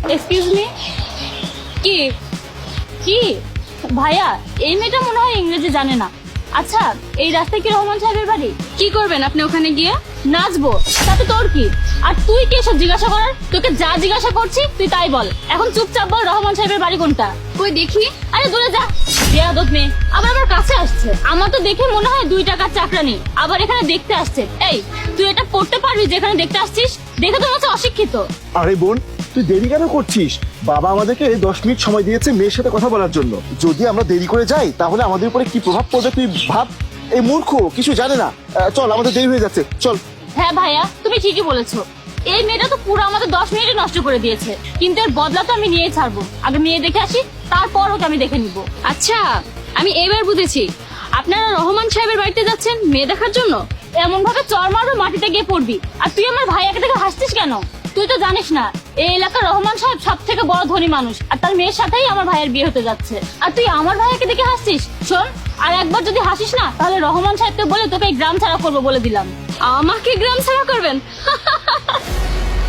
Excuse me. কি কি ভাইয়া, এই মেয়েটা মনে হয় ইংরেজি জানে না। আচ্ছা, এই রাস্তায় কি রহমান সাহেবের বাড়ি? কি করবেন আপনি ওখানে গিয়ে? নাচবো, তাতে তোর কি? আর তুই কি এসব জিজ্ঞাসা করার? তোকে যা জিজ্ঞাসা করছি তুই তাই বল। এখন চুপচাপ বল রহমান সাহেবের বাড়ি কোনটা। কই দেখি। আরে দূরে যা, বেয়াদব মেয়ে আবার আমার কাছে আসছে। আমার তো দেখে মনে হয় 2 টাকার চাকরানি, আবার এখানে দেখতে আসছে। এই তুই এটা পড়তে পারবি যেখানে দেখতে আসছিস? দেখে তো মনে অশিক্ষিত। আরে বোন, তুই দেরি কেন করছিস? বাবা আমাদেরকে 10 মিনিট সময় দিয়েছে মেয়ের সাথে কথা বলার জন্য। যদি আমরা দেরি করে যাই তাহলে আমাদের উপরে কি প্রভাব পড়বে তুই ভাব। এই মূর্খ কিছু জানে না। চল, আমাদের দেরি হয়ে যাচ্ছে, চল। হ্যাঁ ভাইয়া, তুমি ঠিকই বলেছো। এই মেয়েটা তো পুরো আমাদের 10 মিনিটে নষ্ট করে দিয়েছে, কিন্তু এর বদলা তো আমি নিয়ে ছাড়বো। আগে মেয়ে দেখে আসি, তারপর ওকে আমি দেখে নিবো। আচ্ছা, আমি এবার বুঝেছি, আপনারা রহমান সাহেবের বাড়িতে যাচ্ছেন মেয়ে দেখার জন্য। এমন ভাবে চর মারবো মাটিতে গিয়ে পড়বি। আর তুই আমার ভাইয়াকে দেখে হাসছিস কেন? তুই তো জানিস না এই এলাকার রহমান সাহেব সব থেকে বড় ধনী মানুষ, আর তার মেয়ের সাথেই আমার ভাইয়ের বিয়ে হতে যাচ্ছে। আর তুই আমার ভাইয়াকে দেখে হাসছিস? শোন, আর একবার যদি হাসিস না তাহলে রহমান সাহেবকে বলে তোকে এই গ্রাম ছাড়া করবো বলে দিলাম। আমাকে গ্রাম ছাড়া করবেন?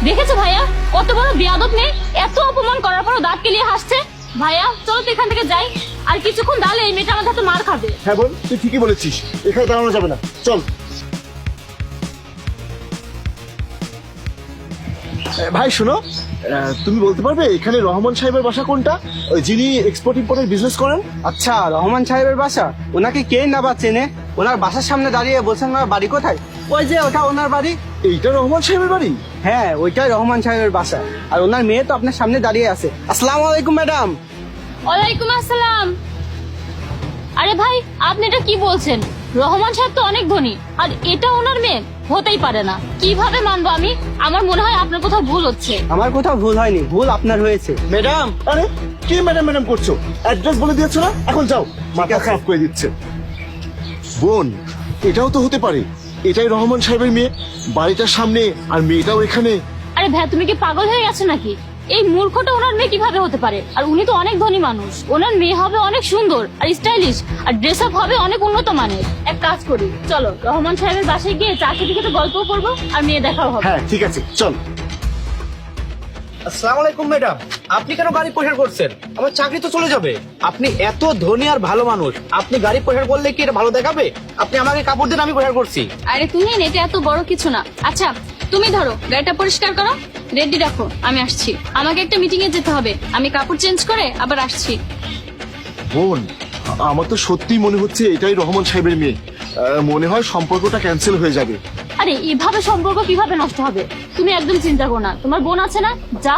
দেখেছো ভাইয়া, কত বড় বেয়াদব নেই। এত অপমান করার পরও দাঁত কেলিয়ে হাসছে। ভাইয়া চলো তো এখান থেকে যাই, আর কিছুক্ষণ দাঁড়ালে এই মেয়েটা আমাদের হাতে মার খাবে। হ্যাঁ বোন, তুই ঠিকই বলেছিস, এখানে দাঁড়ানো যাবে না, চল। ভাই শোনো, তুমি বলতে পারবে এখানে রহমান সাহেবের বাসা কোনটা? ওই যিনি এক্সপোর্ট ইম্পোর্টের বিজনেস করেন। আচ্ছা, রহমান সাহেবের বাসা? ওনাকে কে না বা চেনে? ওনার বাসার সামনে দাঁড়িয়ে বলছেন ওনার বাড়ি কোথায়? ওই যে ওটা ওনার বাড়ি। এইটা রহমান সাহেবের বাড়ি? হ্যাঁ, ওইটাই রহমান সাহেবের বাসা। আর ওনার মেয়ে তো আপনার সামনে দাঁড়িয়ে আছে। আসসালামু আলাইকুম ম্যাডাম। ওয়ালাইকুম আসসালাম। আরে ভাই, আপনি এটা কি বলছেন? রহমান সাহেব তো অনেক ধনী, আর এটা ওনার মেয়ে হতেই পারে না। কিভাবে মানবো আমি? আমার মনে হয় আপনার কোথাও ভুল হচ্ছে। আমার কোথাও ভুল হয়নি, ভুল আপনার হয়েছে ম্যাডাম। আরে কি ম্যাডাম ম্যাডাম করছো? অ্যাড্রেস বলে দিয়েছো না, এখন যাও। মাথা খারাপ করে দিচ্ছে। বোন, এটাও তো হতে পারে এটাই রহমান সাহেবের মেয়ে, বাড়িটার সামনে, আর মেয়েটাও এখানে। আরে ভাই, তুমি কি পাগল হয়ে গেছো নাকি? এই মূর্খটা ওনার মেয়ে কিভাবে হতে পারে? আর উনি তো অনেক ধনী মানুষ। ওনার মেয়ে হবে অনেক সুন্দর আর স্টাইলিশ, আর ড্রেস আপ হবে অনেক উন্নত মানের। এক কাজ করি, চলো রহমান সাহেবের বাসায় গিয়ে চা খেতে খেতে গল্পও করবো আর মেয়ে দেখাও হবে। হ্যাঁ ঠিক আছে, চল। আসসালামু আলাইকুম ম্যাডাম, আপনি কেন গাড়ি প্রসার করছেন? আমার চাকরি তো চলে যাবে। আপনি এত ধনী আর ভালো মানুষ, আপনি গাড়ি প্রসার করলে কি এটা ভালো দেখাবে? আপনি আমাকে কাপড় দিন, আমি প্রসার করছি। আরে তুমি এটা এত বড় কিছু না। আচ্ছা, তুমি ধরো গাড়িটা পরিষ্কার করো, রেডি রাখো, আমি আসছি। আমাকে একটা মিটিং এ যেতে হবে, আমি কাপড় চেঞ্জ করে আবার আসছি। বোন, আমার তো সত্যি মনে হচ্ছে এটাই রহমান সাহেবের মেয়ে। মনে হয় সম্পর্কটা ক্যান্সেল হয়ে যাবে। আরে এভাবে সম্পর্ক কিভাবে নষ্ট হবে? তুমি একদম চিন্তা করো না, তোমার বোন আছে না, যা